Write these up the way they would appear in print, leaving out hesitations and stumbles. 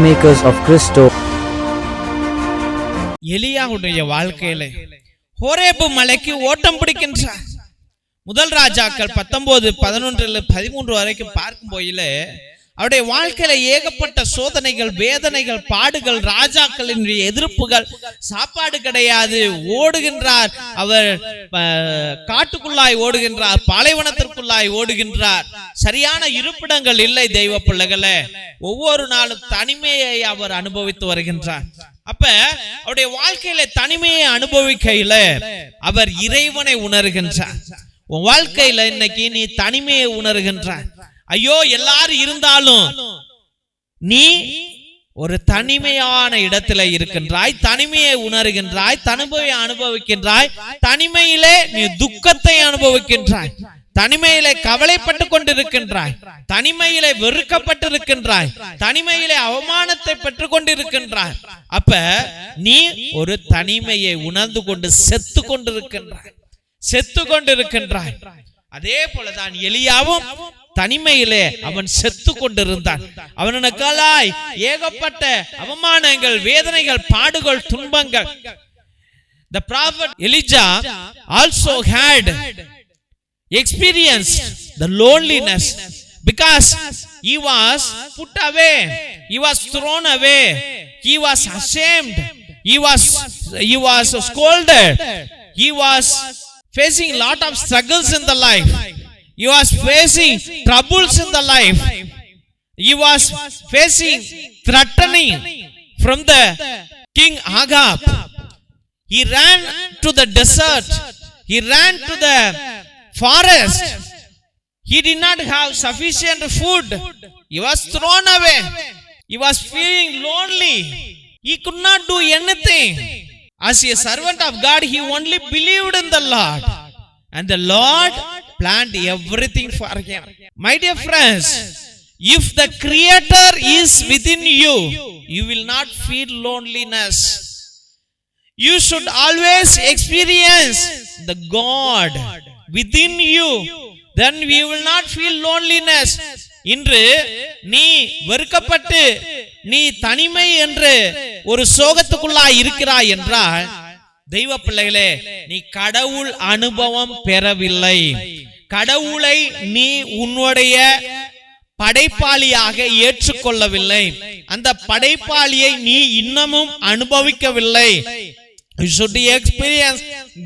peacemakers of Christo. எலியாவுடைய வாழ்க்கையில ஹோரேபு மலைக்கு ஓட்டம் பிடிக்கின்றார். முதல் ராஜாக்கள் 19:11-13 வரைக்கும் பார்க்கும் போயில அவருடைய வாழ்க்கையில ஏகப்பட்ட சோதனைகள், வேதனைகள், பாடுகள், ராஜாக்களின் எதிர்ப்புகள், சாப்பாடு கிடையாது, ஓடுகின்றார். அவர் காட்டுக்குள்ளாய் ஓடுகின்றார், பாலைவனத்திற்குள்ளாய் ஓடுகின்றார். சரியான இருப்பிடங்கள் இல்லை. தெய்வ பிள்ளைகளே, ஒவ்வொரு நாளும் தனிமையை அவர் அனுபவித்து வருகின்றார். அப்ப அவருடைய வாழ்க்கையில தனிமையை அனுபவிக்கையில அவர் இறைவனை உணர்கின்றார். உன் வாழ்க்கையில இன்னைக்கு நீ தனிமையை உணர்கின்றார். ஐயோ, எல்லாரும் இருந்தாலும் நீ ஒரு தனிமையான இடத்துல இருக்கின்றாய், தனிமையை உணர்கின்றாய், தனிமையை அனுபவிக்கின்றாய். தனிமையிலே நீ துக்கத்தை அனுபவிக்கின்றாய், தனிமையிலே கவலைப்பட்டு கொண்டிருக்கின்றாய், தனிமையிலே வெறுக்கப்பட்டிருக்கின்றாய், தனிமையிலே அவமானத்தை பெற்றுக் கொண்டிருக்கின்றாய். அப்ப நீ ஒரு தனிமையை உணர்ந்து கொண்டு செத்து கொண்டிருக்கின்றாய். அதே போலதான் எலியாவும் தனிமையிலே அவன் செத்து கொண்டிருந்தான். அவனுக்காய் ஏகப்பட்ட அவமானங்கள், வேதனைகள், பாடுகள், துன்பங்கள். The prophet Elijah also had experienced the loneliness because he was put away, he was thrown away, he was ashamed, he was scolded, he was facing lot of struggles in the life. He was facing troubles in the life. He was facing threatening from the king Agab. He ran to the desert. He ran to the forest. He did not have sufficient food. He was thrown away. He was feeling lonely. He could not do anything. As a servant of God, he only believed in the Lord. And the Lord planned everything for him. My dear friends, if the Creator is within you, you will not feel loneliness. You should always experience the God within you. Then you will not feel loneliness. இன்று நீ வெறுக்கப்பட்டு நீ தனிமை என்று ஒரு சோகத்துக்குள்ளாய் இருக்கிறாய் என்றால், தெய்வ பிள்ளைகளே, நீ கடவுள் அனுபவம் பெறவில்லை. கடவுளை நீ உன்னுடைய படைப்பாளியாக ஏற்றுக்கொள்ளவில்லை. அந்த படைப்பாளியை நீ இன்னமும் அனுபவிக்கவில்லை. You should experience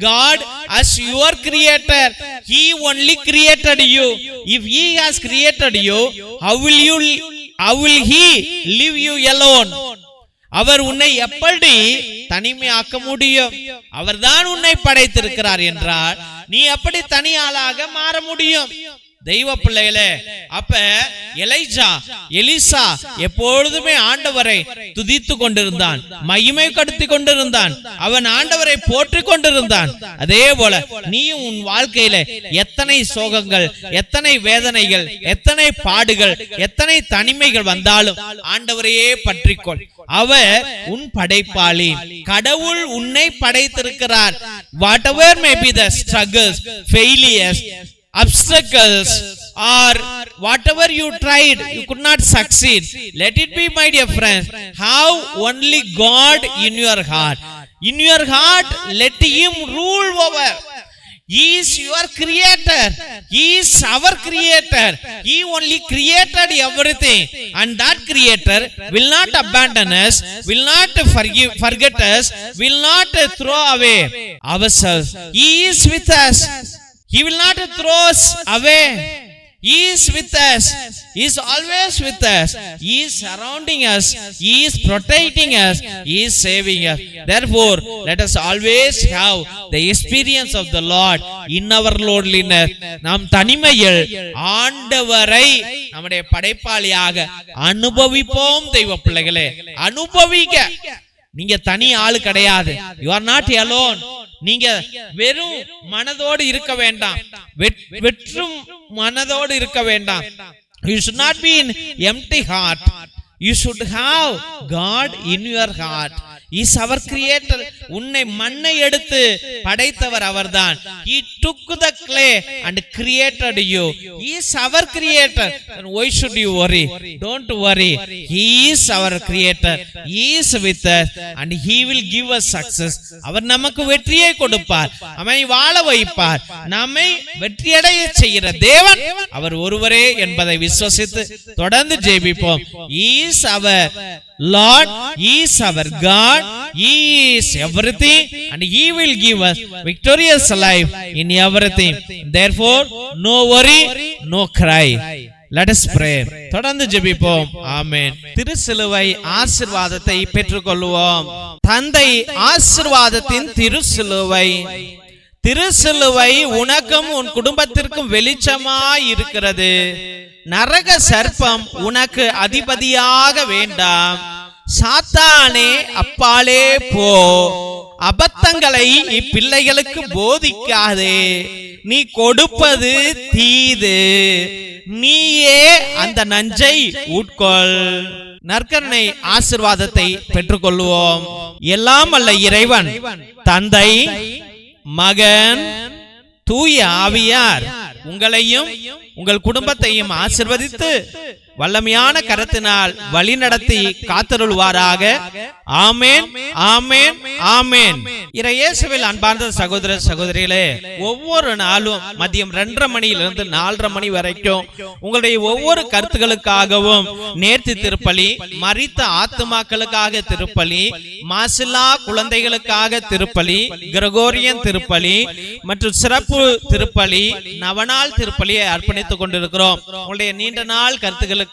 God as your creator. He only created you. If he has created you, how will he leave you alone? அவர் உன்னை எப்படி தனிமையாக்க முடியும்? அவர்தான் உன்னை படைத்திருக்கிறார் என்றால் நீ எப்படி தனி ஆளாக மாற முடியும்? தெய்வ பிள்ளைகளே, அப்ப எலிசா எப்பொழுதுமே ஆண்டவரை துதித்து கொண்டிருந்தான், மகிமைப்படுத்திக் கொண்டிருந்தான், அவன் ஆண்டவரை போற்றிக் கொண்டிருந்தான். அதே போல நீயும் உன் வாழ்க்கையில எத்தனை சோகங்கள், எத்தனை வேதனைகள், எத்தனை பாடுகள், எத்தனை தனிமைகள் வந்தாலும் ஆண்டவரையே பற்றிக்கொள். அவர் உன் படைப்பாளி. கடவுள் உன்னை படைத்திருக்கிறார். Whatever may be the struggles, failures, obstacles, or whatever you tried, you could not succeed. Let it be, my dear friends, have only God in your heart. In your heart, let him rule over. He is your creator. He is our creator. He only created everything, and that creator will not abandon us, will not forget us, will not throw away ourselves. He is with us. He will not throw us away. He is with us. He is always with us. He is surrounding us. He is protecting us. He is saving us. Therefore, let us always have the experience of the Lord in our loneliness. நாம் தனிமையில் ஆண்டவரை நம்முடைய படைப்பாளியாக அனுபவிப்போம். தெய்வ பிள்ளைகளே, அனுபவிக்க. நீங்க தனி ஆளு கிடையாது. You are not alone. நீங்க வெறும் மனதோடு இருக்க வேண்டாம், வெற்றும் மனதோடு இருக்க வேண்டாம். You should not be in empty heart. You should have God in your heart. Is our creator. உன்னை மண்ணை எடுத்து படைத்தவர் அவர்தான். He took the clay and created you. He is our creator. Why should you worry? Don't worry. He is our creator. He is with us and he will give us success. அவர் நமக்கு வெற்றியை கொடுப்பார், நம்மை வாழ வைப்பார், நம்மை வெற்றியடைய செய்கிற தேவன் அவர் ஒருவரே என்பதை விசுவசித்து தொடர்ந்து ஜெபிப்போம். He is our Lord, He is our God, He is everything and He will give us victorious life in everything. Therefore, no worry, no cry. Let us pray. தொடர்ந்து ஜெபிப்போம். ஆமென். திருசிலுவை ஆசீர்வாதத்தை பெற்றுக்கொள்வோம். தந்தை ஆசீர்வாதத்தின் திருசிலுவை. திருசிலுவை உனக்கும் உன் குடும்பத்திற்கும் வெளிச்சமாய் இருக்கிறது. நரக சர்ப்பம் உனக்கு அதிபதியாக வேண்டாம். சாத்தானே அப்பாலே போ. அபத்தங்களை இப்பிள்ளைகளுக்கு போதிக்காதே. நீ கொடுப்பது தீது, நீயே அந்த நஞ்சை உட்கொள். நற்கருணை ஆசீர்வாதத்தை பெற்றுக்கொள்வோம். எல்லாம் அல்ல இறைவன், தந்தை, மகன், தூய ஆவியார் உங்களையும் உங்கள் குடும்பத்தையும் ஆசீர்வதித்து வல்லமையான கரத்தினால் வழி நடத்தி காத்தருள்வாராக. ஆமென், ஆமென், ஆமென். இயேசுவில் அன்பார்ந்த சகோதர சகோதரிகளே, ஒவ்வொரு நாளும் மதியம் 2:30 மணியிலிருந்து 4:30 மணி வரைக்கும் உங்களுடைய ஒவ்வொரு கருத்துக்களுக்காகவும் நேர்த்தி திருப்பலி, மரித்த ஆத்துமாக்களுக்காக திருப்பலி, மாசில்லா குழந்தைகளுக்காக திருப்பலி, கிரகோரியன் திருப்பலி மற்றும் சிறப்பு திருப்பலி, நவநாள் திருப்பலியை அர்ப்பணித்துக் கொண்டிருக்கிறோம். உங்களுடைய நீண்ட நாள் கருத்துக்களுக்காக,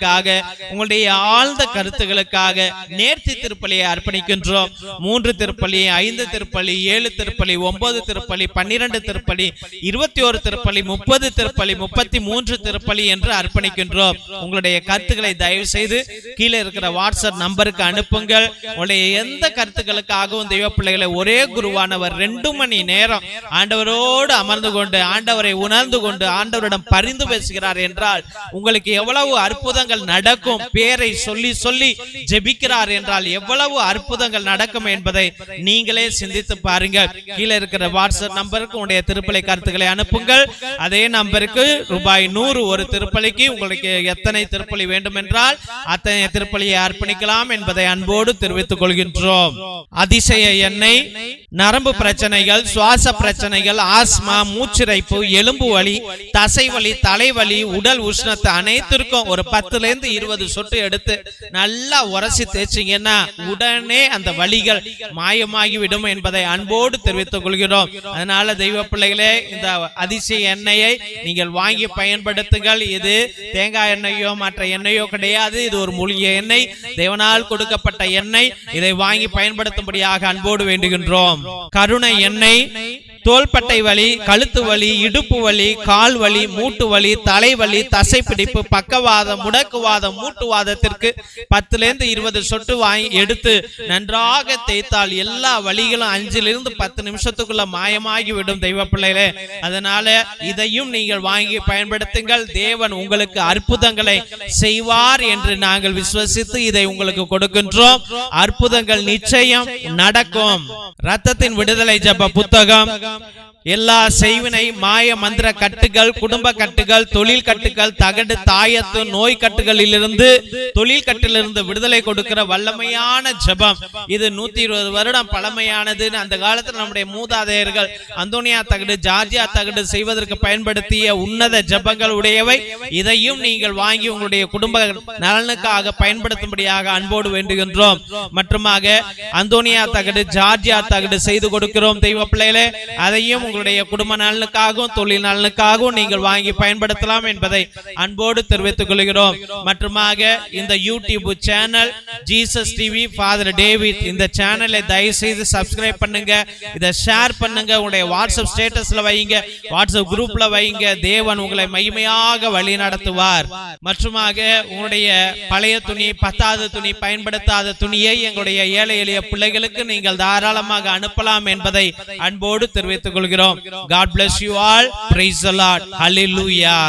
உங்களுடைய ஆழ்ந்த கருத்துக்களுக்காக நேர்த்தி திருப்பலியை அர்ப்பணிக்கின்றோம். 3 திருப்பலி, 5 திருப்பலி, 7 திருப்பலி, 9 திருப்பலி, 12 திருப்பலி, 21 திருப்பலி, 30 திருப்பலி, 33 திருப்பலி என்று அர்ப்பணிக்கின்றோம். உங்களுடைய கருத்துக்களை தயவு செய்து கீழே இருக்கிற வாட்ஸ்அப் நம்பருக்கு அனுப்புங்கள். உங்களுடைய எந்த கருத்துக்களுக்காகவும் தெய்வ பிள்ளைகளை ஒரே குருவானவர் 2 மணி நேரம் ஆண்டவரோடு அமர்ந்து கொண்டு ஆண்டவரை உணர்ந்து கொண்டு ஆண்டவரிடம் பரிந்து பேசுகிறார் என்றால் உங்களுக்கு எவ்வளவு அற்புதங்கள் நடக்கும். பேரை சொல்லி சொல்லி ஜெபிக்கிறார் என்றால் எவ்வளவு அற்புதங்கள் நடக்கும் என்பதை நீங்களே சிந்தித்து பாருங்கள். கீழே இருக்கிற வாட்ஸ்அப் நம்பருக்கு உங்களுடைய திருப்பலி கருத்துக்களை அனுப்புங்கள். அதே நம்பருக்கு ரூபாய் 100 ஒரு திருப்பலிக்கு. உங்களுக்கு எத்தனை திருப்பலி வேண்டும் என்றால் அத்தனை திருப்பலியை அர்ப்பணிக்கலாம் என்பதை அன்போடு தெரிவித்துக் கொள்கின்றோம். அதிசய எண்ணெய், நரம்பு பிரச்சனைகள், சுவாச பிரச்சனைகள், ஆஸ்மா, மூச்சிரைப்பு, எலும்பு வலி, தசை வலி, தலைவலி, உடல் உஷ்ணத்தை அனைத்திற்கும் ஒரு 10 to 20 சொட்டு எடுத்து நல்லா உரசி தேய்ச்சிங்கன்னா உடனே அந்த வலிகள் மாயமாகிவிடும் என்பதை அன்போடு தெரிவித்துக் கொள்கிறோம். அதனால தெய்வ பிள்ளைகளே, இந்த அதிசய எண்ணெயை நீங்கள் வாங்கி பயன்படுத்துங்கள். இது தேங்காய் எண்ணெயோ மற்ற எண்ணெயோ கிடையாது. இது ஒரு மூலிகை எண்ணெய், தேவனால் கொடுக்கப்பட்ட எண்ணெய். இதை வாங்கி பயன்படுத்தும்படியாக அன்போடு வேண்டுகின்றோம். கருணை எண்ணெய் தோள்பட்டை வலி, கழுத்து வலி, இடுப்பு வலி, கால் வலி, மூட்டு வலி, தலைவலி, தசைப்பிடிப்பு, பக்கவாதம், முடக்குவாதம், மூட்டுவாதத்திற்கு 10 to 20 சொட்டு வாங்கி எடுத்து நன்றாக தேய்த்தால் எல்லா வலிகளும் 5 to 10 நிமிஷத்துக்குள்ள மாயமாகிவிடும் தெய்வ பிள்ளைகளே. அதனால இதையும் நீங்கள் வாங்கி பயன்படுத்துங்கள். தேவன் உங்களுக்கு அற்புதங்களை செய்வார் என்று நாங்கள் விசுவசித்து இதை உங்களுக்கு கொடுக்கின்றோம். அற்புதங்கள் நிச்சயம் நடக்கும். ரத்தத்தின் விடுதலை ஜெப புத்தகம், எல்லா செய்வினை, மாய மந்திர கட்டுகள், குடும்ப கட்டுகள், தொழில் கட்டுகள், தகடு, தாயத்து, நோய் கட்டுகளிலிருந்து, தொழில் கட்டிலிருந்து விடுதலை கொடுக்கிற வல்லமையான ஜெபம். இது 120 வருடம் பழமையானது. அந்த காலத்தில் நம்முடைய மூதாதையர்கள் அந்தோனியா தகடு, ஜார்ஜியா தகடு செய்வதற்கு பயன்படுத்திய உன்னத ஜெபங்கள் உடையவை. இதையும் நீங்கள் வாங்கி உங்களுடைய குடும்ப நலனுக்காக பயன்படுத்தும்படியாக அன்போடு வேண்டுகின்றோம். மற்றுமாக அந்தோனியா தகடு, ஜார்ஜியா தகடு செய்து கொடுக்கிறோம் தெய்வ பிள்ளைகளே. அதையும் உங்களுடைய குடும்ப நலனுக்காகவும் தொழில் நலனுக்காகவும் நீங்கள் வாங்கி பயன்படுத்தலாம் என்பதை அன்போடு தெரிவித்துக் கொள்கிறோம். மற்றுமாக இந்த YouTube channel Jesus TV father David, இந்த சேனலை தயவு செய்து சப்ஸ்கிரைப் பண்ணுங்க, இதை ஷேர் பண்ணுங்க, உங்களுடைய வாட்ஸ்அப் ஸ்டேட்டஸ்ல வைங்க, வாட்ஸ்அப் குரூப்ல வைங்க. தேவன் உங்களை மகிமையாக வழி நடத்துவார். மற்றுமாக உங்களுடைய பழைய துணி, பத்தாவது துணி, பயன்படுத்தாத துணியை எங்களுடைய ஏழை எளிய பிள்ளைகளுக்கு நீங்கள் தாராளமாக அனுப்பலாம் என்பதை அன்போடு தெரிவித்துக் கொள்கிறோம். God bless you all. Praise the Lord. Hallelujah.